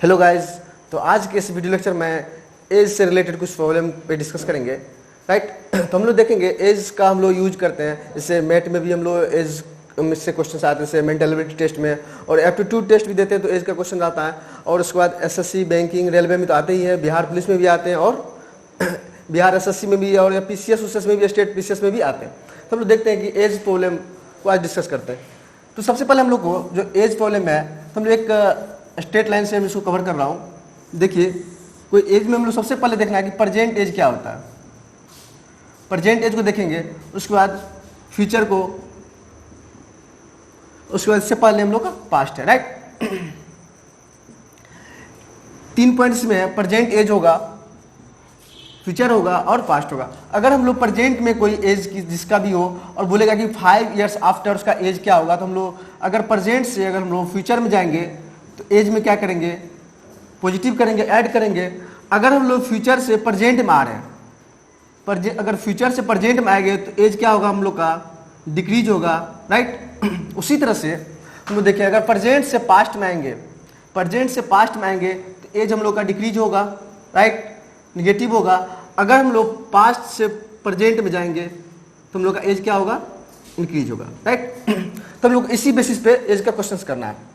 Hello guys, तो आज के इस वीडियो लेक्चर में एज से रिलेटेड कुछ प्रॉब्लम पे डिस्कस करेंगे। राइट तो हम लोग देखेंगे एज का हम लोग यूज करते हैं, जैसे मैथ में भी हम लोग एज से क्वेश्चन आते हैं, जैसे मेंटल एबिलिटी टेस्ट में, और एप्टीट्यूड टेस्ट भी देते हैं तो एज का क्वेश्चन आता है। और उसके बाद एसएससी, बैंकिंग, रेलवे में तो आते ही है, बिहार पुलिस में भी आते हैं, और बिहार एसएससी में भी, और पीसीएस उसीएस में भी, स्टेट पीसीएस में भी आते हैं। तो हम लोग देखते हैं कि एज प्रॉब्लम को आज डिस्कस करते हैं। तो सबसे पहले हम लोग को जो एज प्रॉब्लम है, तो हम लोग एक स्ट्रेट लाइन से हम इसको कवर कर रहा हूँ। देखिए, कोई एज में हम लोग सबसे पहले देखना है कि प्रेजेंट एज क्या होता है। प्रेजेंट एज को देखेंगे, उसके बाद फ्यूचर को, उसके बाद से पहले हम लोग का पास्ट है। राइट 3 पॉइंट्स में है, प्रेजेंट एज होगा, फ्यूचर होगा और पास्ट होगा। अगर हम लोग प्रेजेंट में कोई एज की जिसका भी हो और बोलेगा कि 5 इयर्स आफ्टर उसका एज क्या होगा, तो हम लोग अगर प्रेजेंट से अगर हम लोग फ्यूचर में जाएंगे तो एज में क्या करेंगे, पॉजिटिव करेंगे, ऐड करेंगे। अगर हम लोग फ्यूचर से प्रेजेंट में आ रहे हैं, अगर फ्यूचर से प्रेजेंट में आएंगे तो एज क्या होगा हम लोग का, डिक्रीज होगा। राइट उसी तरह से हम लोग देखिए, अगर प्रेजेंट से पास्ट में आएंगे, प्रेजेंट से पास्ट में आएंगे तो एज हम लोग का डिक्रीज होगा। राइट निगेटिव होगा। अगर हम लोग पास्ट से प्रेजेंट में जाएंगे तो हम लोग का एज क्या होगा, इंक्रीज होगा। राइट तो हम लोग इसी बेसिस पे एज का क्वेश्चंस करना है।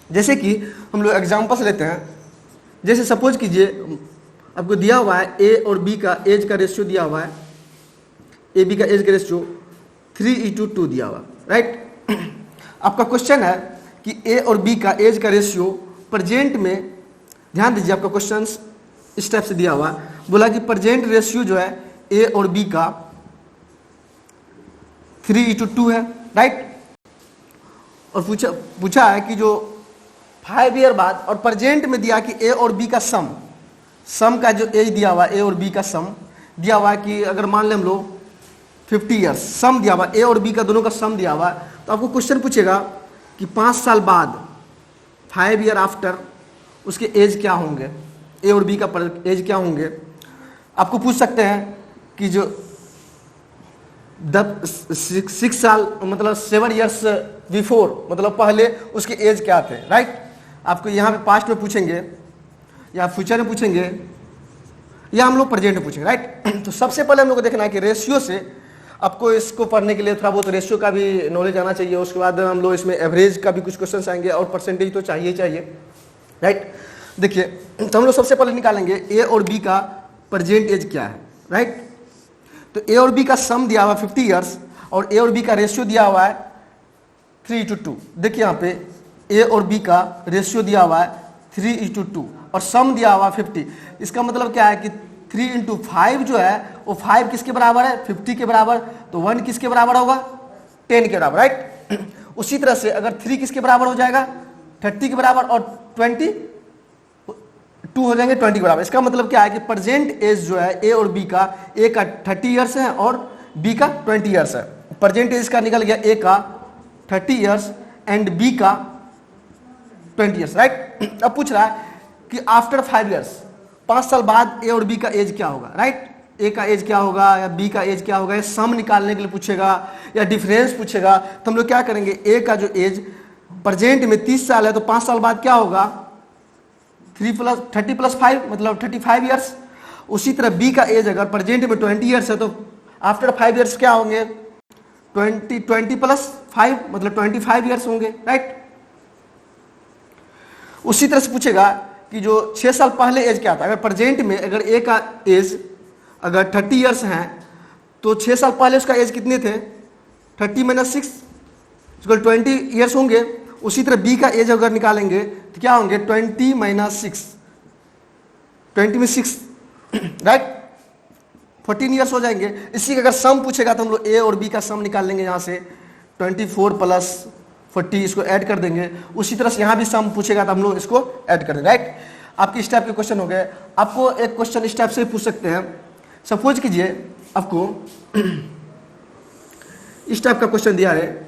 जैसे कि हम लोग एग्जांपल्स लेते हैं, जैसे सपोज कीजिए आपको दिया हुआ है ए और बी का एज का रेशियो दिया हुआ है, ए बी का एज का रेशियो 3:2 दिया हुआ। राइट आपका क्वेश्चन है कि ए और बी का एज का रेशियो प्रेजेंट में, ध्यान दीजिए आपका क्वेश्चन इस टाइप से दिया हुआ, बोला कि प्रेजेंट रेशियो जो है ए और बी का 3:2 है। राइट और पूछा है कि जो 5 ईयर बाद, और प्रेजेंट में दिया कि ए और बी का सम का जो एज दिया हुआ, ए और बी का सम दिया हुआ कि अगर मान लें हम लोग 50 ईयर्स, सम दिया हुआ ए और बी का दोनों का सम दिया हुआ, तो आपको क्वेश्चन पूछेगा कि 5 साल बाद, 5 ईयर आफ्टर उसके एज क्या होंगे, ए और बी का एज क्या होंगे। आपको पूछ सकते हैं कि जो 6 साल मतलब 7 ईयर्स बिफोर, मतलब पहले उसके एज क्या थे। राइट आपको यहाँ पे पास्ट में पूछेंगे, या फ्यूचर में पूछेंगे, या हम लोग प्रेजेंट में पूछेंगे। राइट तो सबसे पहले हम लोग को देखना है कि रेशियो से, आपको इसको पढ़ने के लिए थोड़ा बहुत रेशियो का भी नॉलेज आना चाहिए। उसके बाद हम लोग इसमें एवरेज का भी कुछ क्वेश्चन आएंगे, और परसेंटेज तो चाहिए चाहिए। राइट देखिए, तो हम लोग सबसे पहले निकालेंगे ए और बी का प्रेजेंट एज क्या है। राइट तो ए और बी का सम दिया हुआ 50 ईयर्स, और ए और बी का रेशियो दिया हुआ है 3:2। देखिए यहाँ पे ए और बी का रेशियो दिया हुआ है 3:2 और सम दिया हुआ 50। इसका मतलब क्या है कि 3 × 5 जो है वो 5 किसके बराबर है, 50 के बराबर, तो 1 किसके बराबर होगा, 10 के बराबर। राइट उसी तरह से अगर 3 किसके बराबर हो जाएगा, 30 के बराबर, और 22 हो जाएंगे 20 के बराबर। इसका मतलब क्या है कि प्रेजेंट एज जो है ए और बी का, ए का 30 ईयर्स है और बी का 20 ईयर्स है। प्रेजेंट एज का निकल गया ए का 30 ईयर्स एंड बी का 20 ईयर्स। राइट अब पूछ रहा है कि आफ्टर 5 ईयर्स, 5 साल बाद ए और बी का एज क्या होगा। राइट ए का एज क्या होगा या बी का एज क्या होगा, ये सम निकालने के लिए पूछेगा या डिफरेंस पूछेगा। तो हम लोग क्या करेंगे, ए का जो एज प्रेजेंट में 30 साल है, तो 5 साल बाद क्या होगा, 30 + 5 मतलब 35 ईयर्स। उसी तरह बी का एज अगर प्रेजेंट में 20 ईयर्स है, तो आफ्टर 5 ईयर्स क्या होंगे, 20 + 5 मतलब 25 ईयर्स होंगे। राइट उसी तरह से पूछेगा कि जो 6 साल पहले एज क्या था। अगर प्रेजेंट में अगर ए का एज अगर 30 ईयर्स हैं, तो 6 साल पहले उसका एज कितने थे, 30 - 6 20 ईयर्स होंगे। उसी तरह बी का एज अगर निकालेंगे तो क्या होंगे, 20 - 6, 20 में 6 राइट 14 ईयर्स हो जाएंगे। इसी का अगर सम पूछेगा तो हम लोग ए और बी का सम निकाल लेंगे, यहाँ से 24 + 40 इसको ऐड कर देंगे। उसी तरह से यहाँ भी सम पूछेगा तो हम लोग इसको ऐड कर देंगे। राइट आपके इस टाइप के क्वेश्चन हो गए। आपको एक क्वेश्चन इस टाइप से पूछ सकते हैं, सपोज कीजिए आपको इस टाइप का क्वेश्चन दिया है,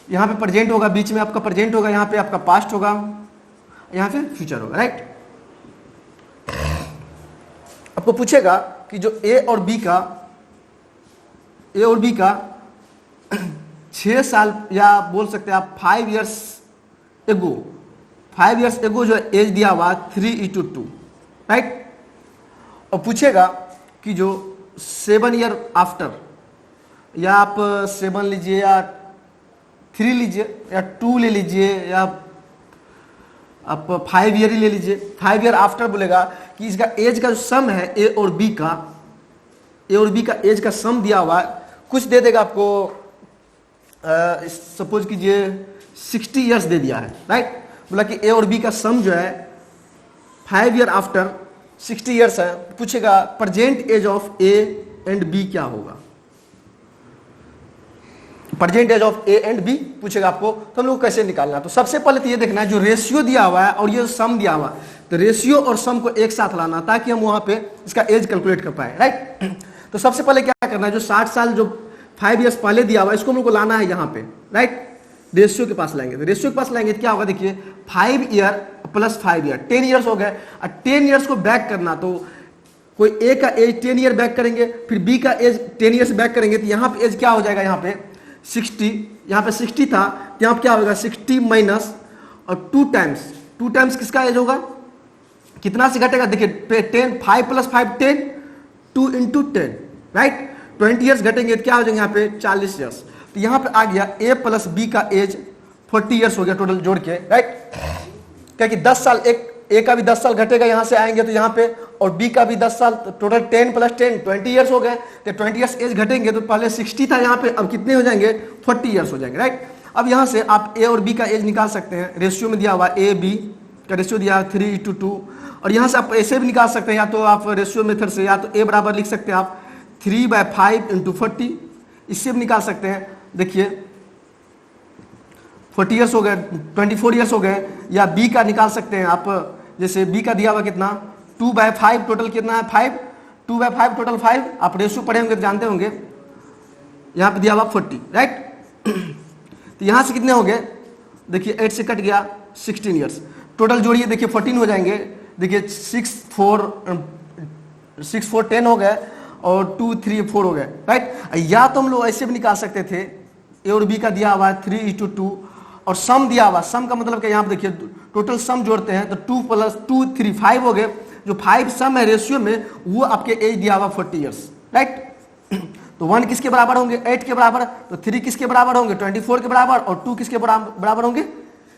यहाँ पे प्रेजेंट होगा, बीच में आपका प्रेजेंट होगा, यहाँ पे आपका पास्ट होगा, यहाँ पे फ्यूचर होगा। राइट आपको पूछेगा कि जो ए और बी का 6 साल, या बोल सकते हैं आप 5 ईयर्स एगो, 5 ईयर्स एगो जो एज दिया हुआ 3:2, राइट। और पूछेगा कि जो 7 ईयर आफ्टर, या आप 7 लीजिए या 3 लीजिए या 2 ले लीजिए या आप 5 ईयर ही ले लीजिए। 5 ईयर आफ्टर बोलेगा कि इसका एज का जो सम है ए और बी का एज का सम दिया हुआ है, कुछ दे देगा आपको, सपोज कीजिए 60 ईयर्स दे दिया है, राइट। बोला कि ए और बी का सम जो है 5 ईयर आफ्टर 60 ईयर्स है, पूछेगा present age of A and B क्या होगा। Present age of A and B पूछेगा आपको, तो हम लोग कैसे निकालना। तो सबसे पहले तो ये देखना है जो रेशियो दिया हुआ है और ये सम दिया हुआ है, तो रेशियो और सम को एक साथ लाना ताकि हम वहां पे इसका एज कैलकुलेट कर पाए, राइट। तो सबसे पहले क्या करना है, जो 60 साल जो 5 ईयर्स पहले दिया हुआ है इसको हम लोग को लाना है यहाँ पे, राइट। रेशियो के पास लाएंगे, तो रेशियो के पास लाएंगे तो क्या होगा, देखिए 5 ईयर प्लस 5 ईयर 10 ईयर्स हो गए। और 10 ईयर्स को बैक करना, तो कोई ए का एज 10 ईयर बैक करेंगे, फिर बी का एज 10 ईयर्स बैक करेंगे, तो यहाँ पे एज क्या हो जाएगा, यहाँ पे 60, यहाँ पे 60 था, यहाँ पे क्या होगा 60 माइनस और 2 टाइम्स किसका एज होगा, कितना से घटेगा, देखिए 10, 5 प्लस 5 10, 2 इंटू 10, राइट। 20 ईयर्स घटेंगे तो क्या हो जाएंगे यहाँ पे 40 ईयर्स। तो यहाँ पे आ गया ए प्लस बी का एज 40 ईयर्स हो गया टोटल जोड़ के, राइट। क्या कि 10 साल ए का भी 10 साल घटेगा यहाँ से आएंगे तो यहाँ पे, और बी का भी 10 साल, तो टोटल 10 प्लस 10 20 ईयर्स हो गए। तो 20 ईयर्स एज घटेंगे तो पहले 60 था यहाँ पे, अब कितने हो जाएंगे 40 ईयर्स हो जाएंगे, राइट। अब यहाँ से आप ए और बी का एज निकाल सकते हैं, रेशियो में दिया हुआ ए बी का रेशियो दिया 3:2, और यहाँ से आप ऐसे भी निकाल सकते हैं, या तो आप रेशियो मेथड से, या तो ए बराबर लिख सकते हैं आप 3/5 × 40, इससे भी निकाल सकते हैं। देखिए 40 ईयर्स हो गए, 24 ईयर्स हो गए। या बी का निकाल सकते हैं आप, जैसे बी का दिया हुआ कितना 2/5, टोटल कितना है 5, 2/5 टोटल 5, आप रेशियो पढ़े होंगे तो जानते होंगे। यहाँ पे दिया हुआ 40, राइट। तो यहाँ से कितने हो गए, देखिए 8 से कट गया 16 ईयर्स, टोटल जोड़िए देखिए 14 हो जाएंगे। देखिए 6 4 10 हो गए और 2 3 4 हो गए, राइट। या तो हम लोग ऐसे भी निकाल सकते थे, ए और बी का दिया हुआ है 3:2 और सम दिया हुआ, सम का मतलब क्या, यहाँ पे देखिए टोटल सम जोड़ते हैं तो 2 + 2 3 5 हो गए। जो 5 सम है रेशियो में, वो आपके एज दिया हुआ 40 ईयर्स, राइट। तो 1 किसके बराबर होंगे 8 के बराबर, तो 3 किसके बराबर होंगे 24 के बराबर, और 2 किसके बराबर होंगे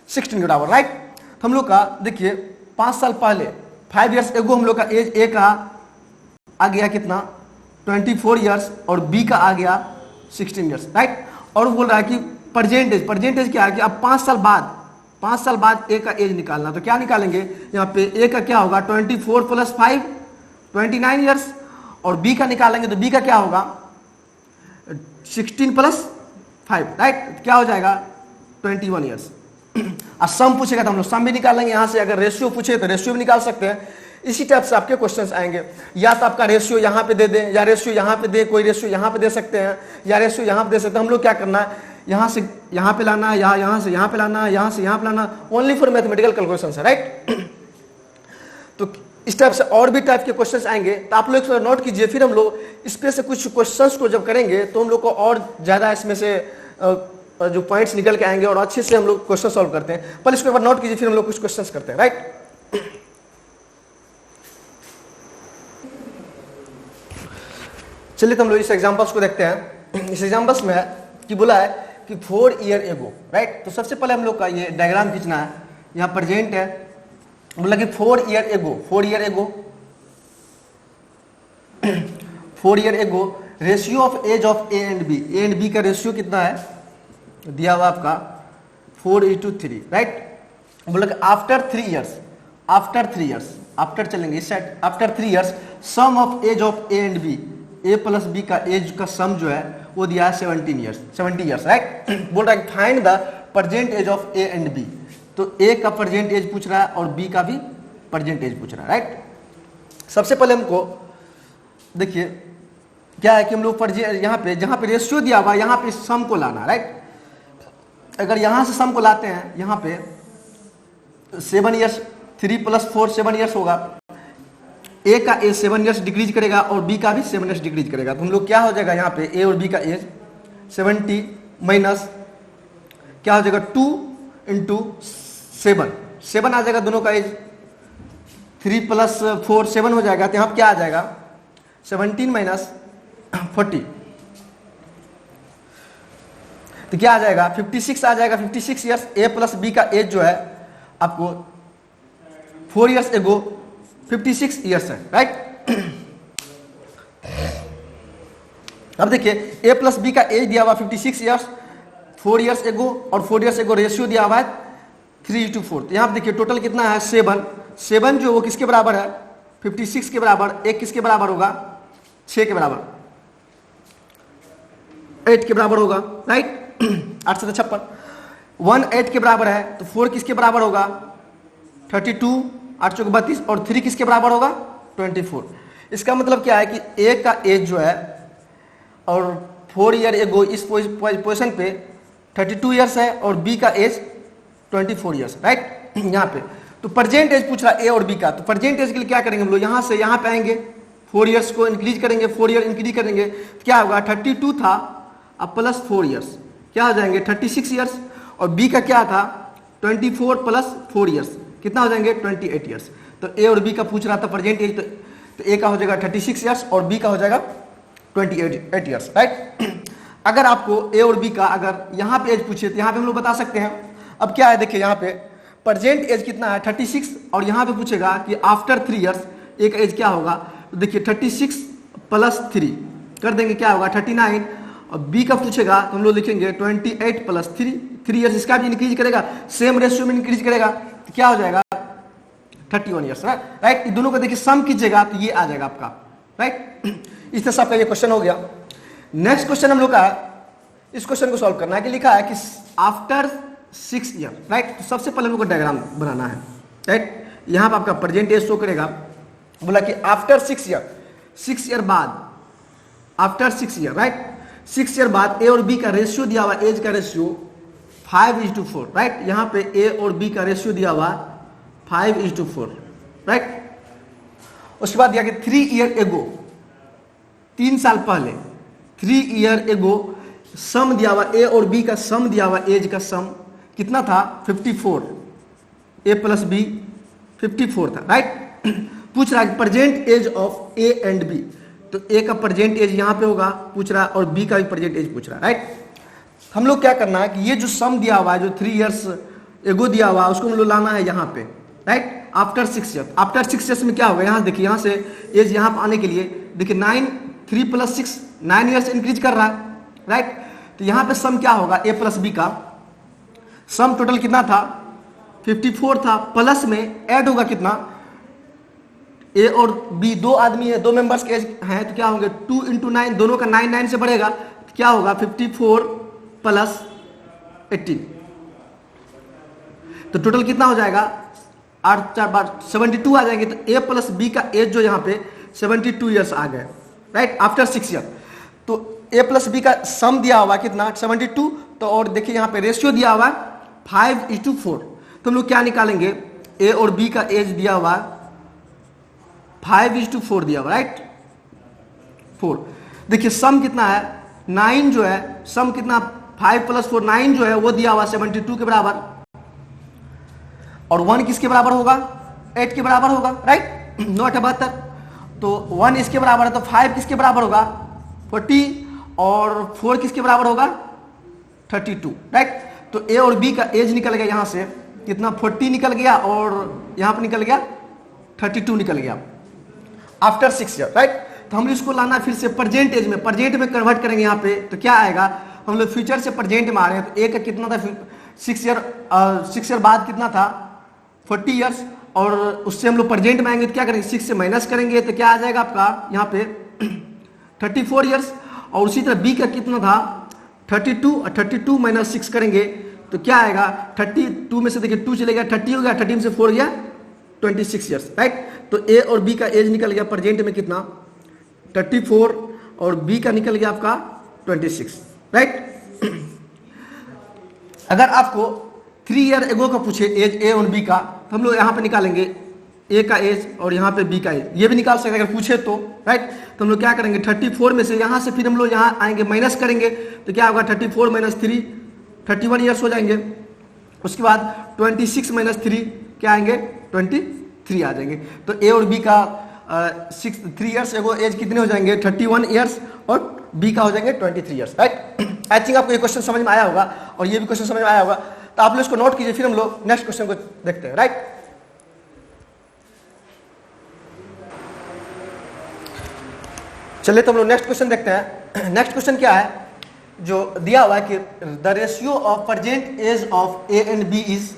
16 के बराबर, राइट। तो हम लोग का देखिए 5 साल पहले 5 ईयर्स एगो हम लोग का एज ए का आ गया कितना 24 ईयर्स और बी का आ गया 16 ईयर्स, राइट। और बोल रहा है कि परजेंटेज क्या है कि अब 5 साल बाद ए का एज निकालना, तो क्या निकालेंगे यहाँ पे, ए का क्या होगा 24 + 5 29 ईयर्स, और बी का निकालेंगे तो बी का क्या होगा 16 + 5, राइट। क्या हो जाएगा 21 ईयर्स। और सम पूछेगा तो हम लोग सम भी निकालेंगे यहाँ से, अगर रेशियो पूछे तो रेशियो भी निकाल सकते हैं। इसी टाइप से आपके क्वेश्चंस आएंगे, या तो आपका रेशियो यहाँ पे दे दें, या रेशियो यहाँ पे दे, कोई रेशियो यहाँ पे दे सकते हैं, या रेशियो यहाँ पे दे सकते हैं। हम लोग क्या करना है, यहाँ से यहाँ पे लाना है, या यहाँ से यहाँ पे लाना है, यहाँ से यहाँ पे लाना, ओनली फॉर मैथमेटिकल कैलकुलेशन है, राइट। तो इस टाइप से और भी टाइप के क्वेश्चंस आएंगे, तो आप लोग नोट कीजिए। फिर हम लोग इस पे से कुछ क्वेश्चंस को जब करेंगे तो हम लोग को और ज़्यादा इसमें से जो पॉइंट्स निकल के आएंगे और अच्छे से हम लोग क्वेश्चन सॉल्व करते हैं। पहले इसको एक बार नोट कीजिए, फिर हम लोग कुछ क्वेश्चंस करते हैं, राइट। चलिए तो हम लोग इस एग्जांपल्स को देखते हैं। इस एग्जांपल्स में कि बोला है कि 4 ईयर एगो, राइट। तो सबसे पहले हम लोग का ये डायग्राम खींचना है, यहाँ प्रेजेंट है, बोला कि 4 year ago ratio of age of A and B का रेशियो कितना है दिया हुआ आपका 4:3, राइट। बोला कि आफ्टर 3 ईयर्स, आफ्टर चलेंगे इस side, after 3 years sum of age of A and B, A plus B का एज का सम जो है वो दिया है 70 ईयर्स, राइट। बोल रहा है find the present age of A and B, तो ए का प्रेजेंट एज पूछ रहा है और बी का भी प्रेजेंट एज पूछ रहा है, राइट। सबसे पहले हमको देखिए क्या है कि हम लोग यहाँ पे जहाँ पे रेशियो दिया हुआ यहाँ पे सम को लाना, राइट। अगर यहाँ से सम को लाते हैं, यहाँ पे 7 ईयर्स 3 + 4 7 ईयर्स होगा, ए का एज 7 ईयर्स डिक्रीज करेगा और बी का भी 7 ईयर्स डिक्रीज करेगा। तो हम लोग क्या हो जाएगा यहाँ पे ए और बी का एज 70 माइनस क्या हो जाएगा 2 × 7, 7 आ जाएगा दोनों का एज, 3 + 4 7 हो जाएगा। तो यहाँ क्या आ जाएगा 17 - 40, तो क्या आ जाएगा 56 आ जाएगा। 56 ईयर्स। ए प्लस बी का एज जो है आपको 4 ईयर्स एगो 56 ईयर्स है, राइट। अब देखिए ए प्लस बी का एज दिया हुआ 56 ईयर्स 4 ईयर्स एगो, और 4 ईयर्स एगो रेशियो दिया हुआ है 3:4। तो यहाँ पे देखिए टोटल कितना है 7 जो वो किसके बराबर है 56 के बराबर, एक किसके बराबर होगा 6 के बराबर, 8 के बराबर होगा, राइट। 8 से 56, 1 8 के बराबर है, तो 4 किसके बराबर होगा 32, 8 चौक 32, और 3 किसके बराबर होगा 24। इसका मतलब क्या है कि ए का एज जो है और 4 ईयर एगो इस पोजीशन पे 32 ईयर्स है, और बी का एज 24 ईयर्स, राइट। यहाँ पे तो प्रेजेंट एज पूछ रहा है ए और बी का, तो प्रेजेंट एज के लिए क्या करेंगे हम लोग, यहाँ से यहाँ पे आएंगे, 4 ईयर्स को इंक्रीज करेंगे, 4 ईयर इंक्रीज करेंगे, तो क्या होगा 32 था अब प्लस 4 ईयर्स क्या हो जाएंगे 36 ईयर्स, और बी का क्या था 24 + 4 ईयर्स कितना हो जाएंगे 28 ईयर्स। तो ए और बी का पूछ रहा था प्रेजेंट एज, तो ए का हो जाएगा 36 ईयर्स और बी का हो जाएगा 28 ईयर्स, राइट। अगर आपको ए और बी का अगर यहाँ पे एज पूछे तो यहाँ पे हम लोग बता सकते हैं। अब क्या है देखिए यहाँ पे प्रेजेंट एज कितना है 36, और यहाँ पे पूछेगा कि आफ्टर 3 ईयर्स ए का एज क्या होगा, तो देखिए 36 + 3 कर देंगे क्या होगा 39, और बी का पूछेगा तो हम लोग लिखेंगे 28 + 3 ईयर्स, इसका भी इंक्रीज करेगा सेम रेशियो में इंक्रीज करेगा, तो क्या हो जाएगा 31 ईयर्स, राइट। दोनों को देखिए सम कीजिएगा तो ये आ जाएगा आपका, राइट। इस तरह से आपका ये क्वेश्चन हो गया। नेक्स्ट क्वेश्चन हम लोग का इस क्वेश्चन को सॉल्व करना है कि लिखा है कि आफ्टर 6 ईयर, राइट। तो सबसे पहले हम लोग को डायग्राम बनाना है, राइट। यहाँ पर आपका प्रेजेंट एज शो करेगा, बोला कि आफ्टर 6 ईयर, 6 ईयर बाद, आफ्टर 6 ईयर, राइट, 6 ईयर बाद ए और बी का रेशियो दिया हुआ, एज का रेशियो 5:4, राइट। यहाँ पे ए और बी का रेशियो दिया हुआ 5:4, राइट। उसके बाद दिया कि 3 ईयर एगो, 3 साल पहले, 3 ईयर एगो सम दिया हुआ, ए और बी का सम दिया हुआ, एज का सम कितना था 54, ए प्लस बी 54 था, राइट। पूछ रहा है present age of A and B, तो ए का प्रेजेंट एज यहाँ पे होगा पूछ रहा है, और बी का भी प्रेजेंट एज पूछ रहा है, राइट। हम लोग क्या करना है कि ये जो सम दिया हुआ है, जो 3 ईयर्स एगो दिया हुआ है, उसको हम लोग लाना है यहाँ पे, right. After 6 year, after 6 years में क्या होगा, यहाँ देखिए, यहाँ से एज यहाँ पे आने के लिए देखिए 3 + 6 9 ईयर्स इंक्रीज कर रहा है, राइट। तो यहाँ पे सम क्या होगा ए प्लस बी का सम टोटल कितना था 54 था, प्लस में ऐड होगा कितना, ए और बी 2 आदमी है, 2 मेंबर्स के एज हैं, तो क्या होंगे 2 × 9, दोनों का 9 9 से बढ़ेगा, तो क्या होगा 54 + 18, तो टोटल कितना हो जाएगा 8 4 बार 72 आ जाएंगे। तो ए प्लस बी का एज जो यहाँ पे 72 ईयर्स आ गए, राइट, आफ्टर 6 ईयर। तो ए प्लस बी का सम दिया हुआ कितना 72, तो और देखिए यहाँ पे रेशियो दिया हुआ 5:4, तो हम लोग क्या निकालेंगे, ए और बी का एज दिया हुआ 5:4 दिया हुआ, राइट 4। देखिए सम कितना है 9 जो है, सम कितना 5 + 4 9 जो है वो दिया हुआ 72 के बराबर, और 1 किसके बराबर होगा 8 के बराबर होगा, राइट 9 × 72, तो 1 इसके बराबर है, तो 5 किसके बराबर होगा 40, और 4 किसके बराबर होगा 32, राइट। तो ए और बी का एज निकल गया यहाँ से कितना 40 निकल गया, और यहाँ पर निकल गया 32 निकल गया आफ्टर 6 ईयर, राइट। तो हम इसको लाना फिर से प्रेजेंट एज में, प्रेजेंट में कन्वर्ट करेंगे यहाँ पे, तो क्या आएगा, हम लोग फ्यूचर से प्रेजेंट में आ रहे हैं, तो ए का कितना था 6 ईयर बाद कितना था 40 ईयर्स, और उससे हम लोग प्रेजेंट में आएंगे तो क्या करेंगे 6 से माइनस करेंगे, तो क्या आ जाएगा आपका यहाँ पे 34 ईयर्स, और उसी तरह बी का कितना था 32, और 32 - 6 करेंगे तो क्या आएगा 32 में से देखिए 2 चले गया 30 हो गया, 30 में से 4 गया 26 ईयर्स, राइट। तो ए और बी का एज निकल गया प्रेजेंट में कितना 34, और बी का निकल गया आपका 26, राइट। अगर आपको 3 ईयर एगो का पूछे एज ए और बी का, तो हम लोग यहाँ पे निकालेंगे ए का एज और यहाँ पे बी का एज, ये भी निकाल सकते हैं अगर पूछे तो, राइट। तो हम लोग क्या करेंगे 34 में से यहाँ से फिर हम लोग यहाँ आएंगे माइनस करेंगे, तो क्या होगा 34 - 3 31 ईयर्स हो जाएंगे। उसके बाद 26 - 3 क्या आएंगे 23 आ जाएंगे। तो ए और बी का 3 ईयर्स एगो एज कितने हो जाएंगे 31 ईयर्स और बी का हो जाएंगे 23 ईयर्स, राइट। आई थिंक आपको ये क्वेश्चन समझ में आया होगा और ये भी क्वेश्चन समझ में आया होगा, तो आप लोग इसको नोट कीजिए, फिर हम लोग नेक्स्ट क्वेश्चन को देखते हैं, राइट। चलिए तो हम लोग नेक्स्ट क्वेश्चन देखते हैं। नेक्स्ट क्वेश्चन क्या है, जो दिया हुआ है कि the ratio of present age of A and B is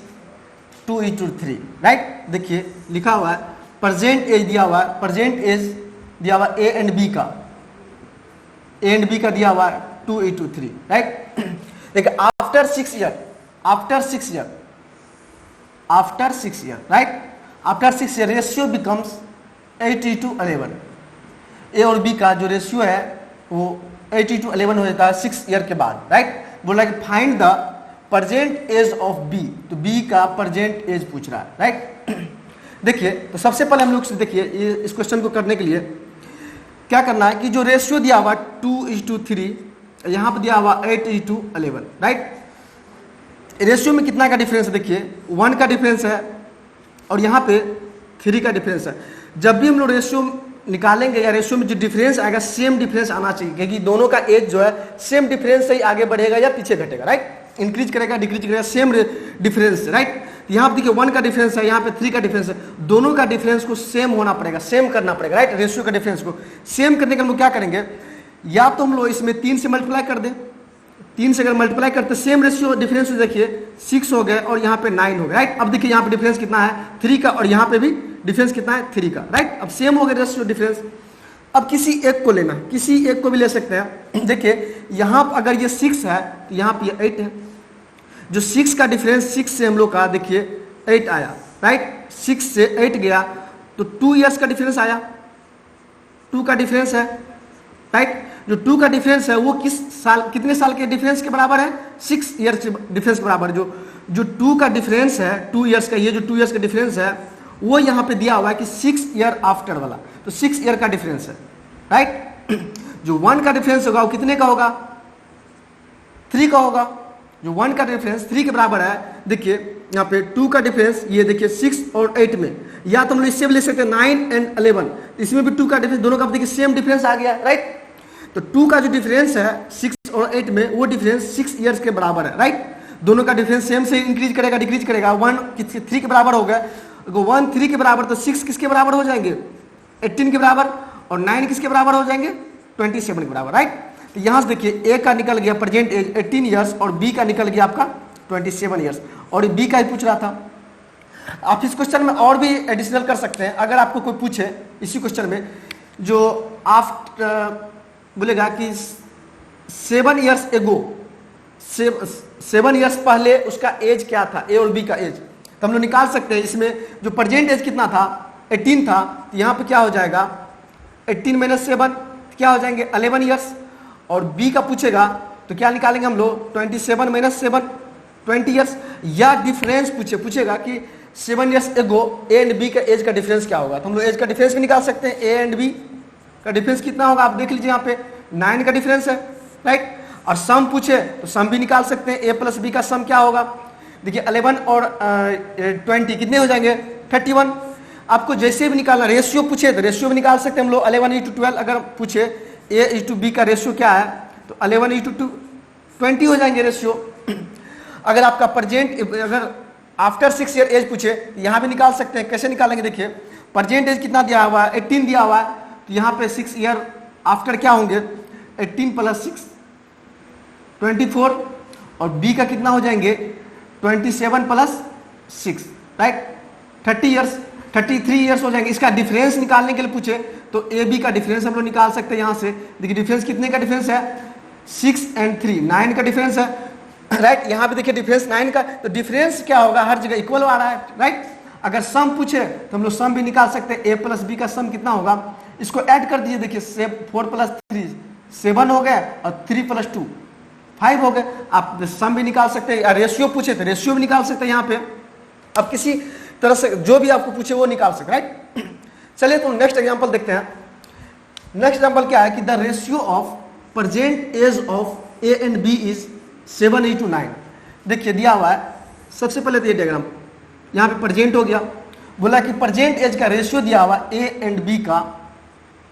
2:3, right. देखिए लिखा हुआ है प्रेजेंट एज दिया हुआ है, प्रेजेंट एज दिया हुआ ए एंड बी का, ए एंड बी का दिया हुआ है 2:3, राइट। देखिए after 6 year, after 6 year, after 6 year, right, after 6 year ratio becomes 8:11। ए और बी का जो रेशियो है वो 8:11 हो जाता है 6 ईयर के बाद, राइट। बोला कि find the present age of B, तो बी का प्रेजेंट एज पूछ रहा है, राइट। देखिए तो सबसे पहले हम लोग देखिए इस क्वेश्चन को करने के लिए क्या करना है कि जो रेशियो दिया हुआ 2:3, यहाँ पर दिया हुआ 8:11, राइट। रेशियो में कितना का डिफरेंस है, देखिए 1 का डिफरेंस है और यहाँ पे 3 का डिफरेंस है। जब भी हम लोग रेशियो निकालेंगे या रेशियो में जो डिफरेंस आएगा सेम डिफरेंस आना चाहिए, क्योंकि दोनों का एज जो है सेम डिफरेंस से ही आगे बढ़ेगा या पीछे घटेगा, राइट। इंक्रीज करेगा डिक्रीज करेगा सेम डिफरेंस, राइट। यहाँ पे देखिए 1 का डिफरेंस है, यहाँ पे 3 का डिफरेंस है, दोनों का डिफरेंस को सेम होना पड़ेगा, सेम करना पड़ेगा, राइट। रेशियो का डिफरेंस को सेम करने के हम लोग क्या करेंगे, या तो हम लोग इसमें 3 से मल्टीप्लाई कर दें, 3 से अगर मल्टीप्लाई करते सेम रेशियो डिफरेंस देखिए 6 हो गए और यहाँ पे 9 हो गए, राइट। अब देखिए यहाँ पे डिफरेंस कितना है 3 का और यहाँ पे भी डिफरेंस कितना है 3 का, राइट। अब सेम हो गए रेशियो डिफरेंस। अब किसी एक को लेना, किसी एक को भी ले सकते हैं। देखिए यहाँ पर अगर ये 6 है तो यहाँ पे 8 है, जो 6 का डिफरेंस 6 से हम लोग का देखिए 8 आया, राइट। 6 से 8 गया तो 2 ईयर्स का डिफरेंस आया, 2 का डिफरेंस है, राइट। जो 2 का डिफरेंस है वो किस साल, कितने साल के डिफरेंस के बराबर है 6 ईयर्स के डिफरेंस के बराबर। जो 2 का डिफरेंस है 2 ईयर्स का, ये जो 2 ईयर्स का डिफरेंस है वो यहाँ पे दिया हुआ है कि 6 ईयर आफ्टर वाला, तो 6 ईयर का डिफरेंस है, राइट। जो 1 का डिफरेंस होगा वो कितने का होगा 3 का होगा। जो 1 का डिफरेंस 3 के बराबर है, देखिए यहाँ पे 2 का डिफरेंस ये देखिए 6 और 8 में, या तो हम लोग इससे भी ले सकते हैं 9 एंड 11, इसमें भी 2 का डिफरेंस, दोनों का देखिए सेम डिफरेंस आ गया, राइट। तो 2 का जो डिफरेंस है 6 और 8 में वो डिफरेंस 6 ईयर्स के बराबर है, राइट। दोनों का डिफरेंस सेम से इंक्रीज करेगा डिक्रीज करेगा, 1 3 के बराबर हो गया, 1 3 के बराबर, तो 6 किसके बराबर हो जाएंगे 18 के बराबर, और 9 किसके बराबर हो जाएंगे 27 के बराबर, राइट। तो यहाँ से देखिए ए का निकल गया प्रेजेंट एज 18 ईयर्स और बी का निकल गया आपका 27 ईयर्स, और बी का ही पूछ रहा था। आप इस क्वेश्चन में और भी एडिशनल कर सकते हैं। अगर आपको कोई पूछे इसी क्वेश्चन में जो आफ्टर बोलेगा कि 7 ईयर्स एगो, 7 ईयर्स पहले उसका एज क्या था, ए और बी का एज, तो हम लोग निकाल सकते हैं। इसमें जो प्रेजेंट एज कितना था 18 था, तो यहाँ पे क्या हो जाएगा 18 - 7 क्या हो जाएंगे 11 ईयर्स, और बी का पूछेगा तो क्या निकालेंगे हम लोग 27 - 7 20 ईयर्स, या डिफरेंस पूछेगा कि 7 years ago A and B का एज का डिफरेंस क्या होगा, तो हम लोग एज का डिफरेंस भी निकाल सकते हैं। ए एंड बी का डिफरेंस कितना होगा आप देख लीजिए, यहाँ पे 9 का डिफरेंस है, राइट। और सम पूछे तो सम भी निकाल सकते हैं, ए प्लस बी का सम क्या होगा, देखिए 11 और 20 कितने हो जाएंगे 31। आपको जैसे भी निकालना, रेशियो पूछे तो रेशियो भी निकाल सकते हैं हम लोग, 11:12 अगर पूछे A:B का रेशियो क्या है तो 11:20 हो जाएंगे रेशियो। अगर आपका प्रेजेंट, अगर आफ्टर 6 ईयर एज पूछे तो यहाँ भी निकाल सकते हैं। कैसे निकालेंगे, देखिए प्रेजेंट एज कितना दिया हुआ है 18 दिया हुआ है, तो यहाँ पे 6 ईयर आफ्टर क्या होंगे 18 + 6 24, और बी का कितना हो जाएंगे 27 + 6, राइट 30 ईयर्स 33 ईयर्स हो जाएंगे। इसका डिफरेंस निकालने के लिए पूछे तो ए बी का डिफरेंस हम लोग निकाल सकते हैं यहाँ से। देखिए डिफरेंस कितने का डिफरेंस है 6 और 3, 9 का डिफरेंस है, राइट। यहाँ पे देखिए डिफरेंस 9 का, तो डिफरेंस क्या होगा हर जगह इक्वल आ रहा है, राइट। अगर सम पूछे तो हम लोग सम भी निकाल सकते हैं। ए प्लस बी का सम कितना होगा, इसको ऐड कर दीजिए, देखिए 4 + 3 7 हो गए और 3 + 2 5 हो गए। आप सम भी निकाल सकते हैं, रेशियो पूछे तो रेशियो भी निकाल सकते हैं यहाँ पे। अब किसी तरह से जो भी आपको पूछे वो निकाल सकते, राइट। चलिए तो नेक्स्ट एग्जांपल देखते हैं। नेक्स्ट एग्जांपल क्या है कि the ratio of present age of A and B is 7:9। देखिए दिया हुआ है, सबसे पहले तो ये डायग्राम यहाँ पे प्रेजेंट हो गया, बोला कि प्रेजेंट एज का रेशियो दिया हुआ ए एंड बी का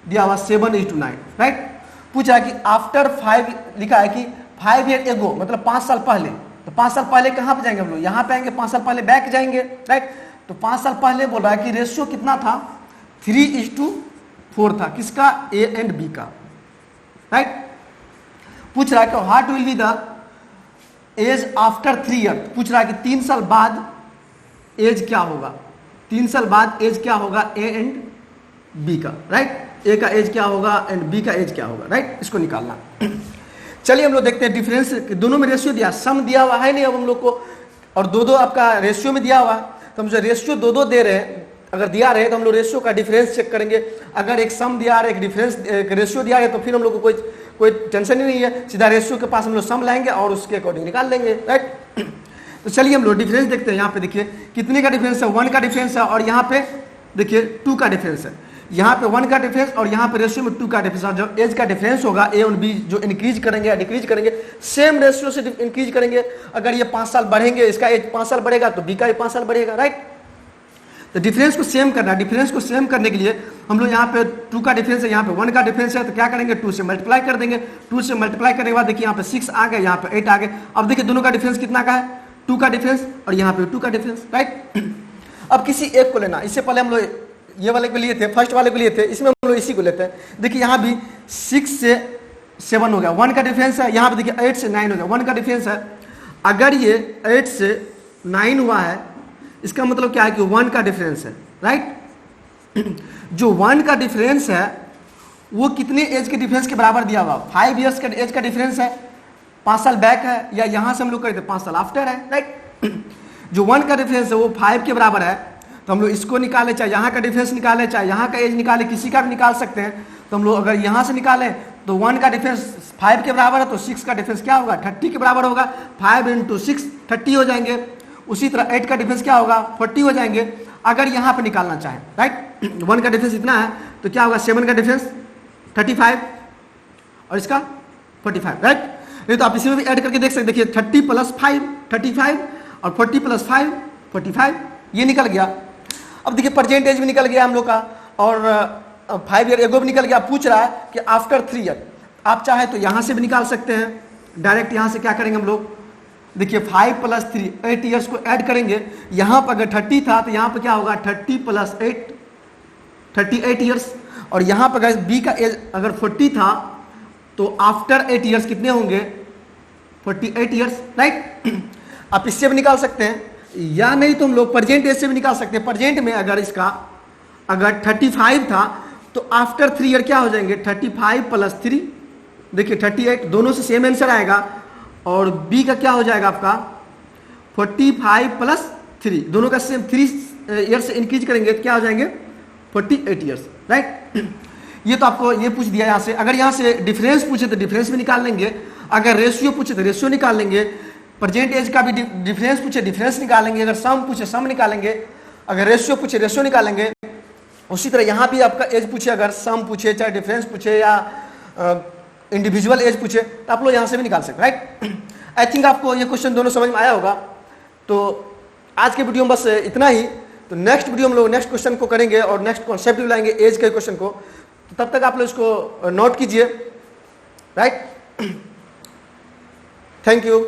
दिया हुआ 7:9, राइट। पूछ रहा है कि आफ्टर 5, लिखा है कि 5 ईयर एगो, मतलब 5 साल पहले। तो 5 साल पहले कहाँ पे जाएंगे हम लोग, यहाँ पे आएंगे, 5 साल पहले बैक जाएंगे, राइट। तो 5 साल पहले बोल रहा है कि रेशियो कितना था, 3:4 था, किसका, ए एंड बी का, राइट। पूछ रहा है कि what will be the age after 3 year, पूछ रहा है कि 3 साल बाद एज क्या होगा, 3 साल बाद एज क्या होगा ए एंड बी का, राइट। ए का एज क्या होगा एंड बी का एज क्या होगा, राइट, इसको निकालना। चलिए हम लोग देखते हैं डिफरेंस, दोनों में रेशियो दिया, सम दिया हुआ है नहीं अब हम लोग को, और दो आपका रेशियो में दिया हुआ, तो हम जो रेशियो दो दे रहे हैं, अगर दिया रहे तो हम लोग रेशियो का डिफरेंस चेक करेंगे। अगर एक सम दिया रहा है, एक डिफरेंस, एक रेशियो दिया है, तो फिर हम लोग को कोई टेंशन ही नहीं है, सीधा रेशियो के पास हम लोग सम लाएंगे और उसके अकॉर्डिंग निकाल लेंगे, राइट। तो चलिए हम लोग डिफरेंस देखते हैं। यहाँ पे देखिए कितने का डिफरेंस है, 1 का डिफरेंस है, और यहाँ पे देखिए 2 का डिफरेंस है। यहाँ पे 1 का डिफरेंस और यहाँ पे रेशियो में 2 का डिफरेंस, और जो एज का डिफरेंस होगा ए और बी, जो इंक्रीज करेंगे या डिक्रीज करेंगे, सेम रेशियो से इंक्रीज करेंगे। अगर ये 5 साल बढ़ेंगे, इसका एज 5 साल बढ़ेगा तो बी का भी 5 साल बढ़ेगा, राइट। तो डिफरेंस को सेम करना है, डिफरेंस को सेम करने के लिए हम लोग यहाँ पे 2 का डिफरेंस है, यहाँ पे 1 का डिफरेंस है, तो क्या करेंगे, 2 से मल्टीप्लाई कर देंगे। 2 से मल्टीप्लाई करने के बाद देखिए यहाँ पे 6 आ गए, यहाँ पे 8 आ गए। अब देखिए दोनों का डिफरेंस कितना का है, 2 का डिफरेंस और यहाँ पे 2 का डिफरेंस, राइट। अब किसी एक को लेना, इससे पहले हम लोग ये वाले को लिए थे, फर्स्ट वाले को लिए थे, इसमें हम लोग इसी को लेते हैं। देखिए यहाँ भी 6 से 7 हो गया, 1 का डिफरेंस है। यहाँ पे देखिए 8 से 9 हो गया, 1 का डिफरेंस है। अगर ये 8 से 9 हुआ है, इसका मतलब क्या है कि 1 का डिफरेंस है, राइट। जो 1 का डिफरेंस है वो कितने एज के डिफरेंस के बराबर दिया हुआ, 5 ईयर्स का एज का डिफरेंस है, 5 साल बैक है, या यहाँ से हम लोग करते 5 साल आफ्टर है, राइट। जो 1 का डिफरेंस है वो 5 के बराबर है, तो हम लोग इसको निकाले, चाहे यहाँ का डिफरेंस निकाले, चाहे यहाँ का एज निकाले, किसी का भी निकाल सकते हैं। तो हम लोग अगर यहाँ से निकालें तो 1 का डिफरेंस 5 के बराबर है, तो 6 का डिफरेंस क्या होगा, 30 के बराबर होगा। 5 × 6 30 हो जाएंगे। उसी तरह 8 का डिफरेंस क्या होगा, 40 हो जाएंगे। अगर यहाँ पे निकालना चाहें, राइट, 1 का डिफरेंस इतना है, तो क्या होगा, 7 का डिफरेंस 35 और इसका 45, राइट। नहीं तो आप इसी में भी ऐड करके देख सकते, देखिए 30 + 5 35 और 40 + 5 45, ये निकल गया। अब देखिए परसेंटेज भी निकल गया हम लोग का, और 5 ईयर एगो भी निकल गया। पूछ रहा है कि आफ्टर 3 ईयर, आप चाहे तो यहाँ से भी निकाल सकते हैं डायरेक्ट। यहाँ से क्या करेंगे हम लोग, देखिए 5 + 3 8 ईयर्स को ऐड करेंगे। यहाँ पर अगर 30 था तो यहाँ पर क्या होगा, 30 + 8 38 ईयर्स। और यहाँ पर अगर बी का एज अगर 40 था तो आफ्टर 8 ईयर्स कितने होंगे, 48 ईयर्स, राइट। आप इससे भी निकाल सकते हैं, या नहीं तो हम लोग प्रेजेंट एज से भी निकाल सकते हैं। प्रेजेंट में अगर इसका अगर 35 था तो आफ्टर 3 ईयर क्या हो जाएंगे, 35 + 3 देखिए 38, दोनों से सेम आंसर आएगा। और बी का क्या हो जाएगा आपका 45 + 3, दोनों का सेम 3 ईयर से इंक्रीज करेंगे तो क्या हो जाएंगे 48 ईयर्स, राइट। ये तो आपको ये पूछ दिया यहाँ से। अगर यहाँ से डिफरेंस पूछे तो डिफरेंस भी निकाल लेंगे, अगर रेशियो पूछे तो रेशियो निकाल लेंगे, प्रेजेंट एज का भी डिफरेंस पूछे डिफरेंस निकालेंगे, अगर सम पूछे सम निकालेंगे, अगर रेशियो पूछे रेशियो निकालेंगे। उसी तरह यहाँ भी आपका एज पूछे, अगर सम पूछे, चाहे डिफरेंस पूछे या इंडिविजुअल एज पूछे, तो आप लोग यहाँ से भी निकाल सकते, राइट। आई थिंक आपको ये क्वेश्चन दोनों समझ में आया होगा। तो आज के वीडियो में बस इतना ही। तो नेक्स्ट वीडियो हम लोग नेक्स्ट क्वेश्चन को करेंगे और नेक्स्ट कॉन्सेप्ट भी लाएंगे एज के क्वेश्चन को। तो तब तक आप लोग इसको नोट कीजिए, राइट। Thank you.